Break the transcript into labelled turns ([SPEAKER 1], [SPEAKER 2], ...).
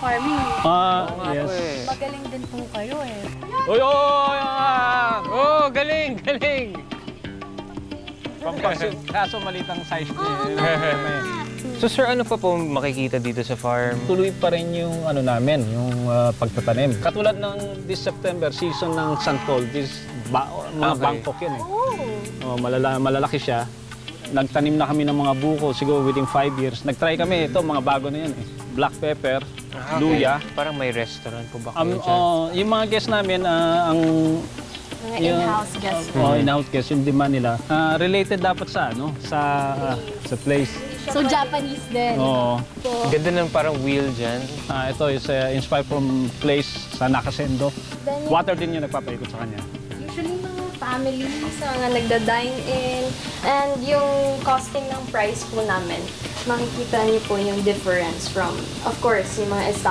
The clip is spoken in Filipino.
[SPEAKER 1] farming.
[SPEAKER 2] Yes.
[SPEAKER 1] Magaling din po kayo eh.
[SPEAKER 2] Uy, oh, galing, galing. Kaso malitang size niya.
[SPEAKER 3] So sir, ano pa po makikita dito sa farm?
[SPEAKER 2] Tuloy pa rin yung ano namin, yung pagtatanim. Katulad ng this September, season ng santol, mga
[SPEAKER 3] Okay.
[SPEAKER 2] Bangkok yun eh. Malalaki siya. Nagtanim na kami ng mga buko, siguro within 5 years. Nag-try kami, ito mga bago na yan eh. Black pepper, luya.
[SPEAKER 3] Parang may restaurant po ba kayo dyan?
[SPEAKER 2] Yung mga guests namin,
[SPEAKER 1] Mga in-house guests.
[SPEAKER 2] in-house guests, yung demand nila. Related dapat sa sa place.
[SPEAKER 1] So Japanese din.
[SPEAKER 2] Oo.
[SPEAKER 3] Ganda ng parang wheel dyan.
[SPEAKER 2] Ito is inspired from place sa Nakasendo.
[SPEAKER 1] Then,
[SPEAKER 2] Water din yung nagpapaikot sa kanya.
[SPEAKER 1] usually mga families na nagda-dine in and yung costing ng price po namin, makikita niyo po yung difference from, of course, yung mga established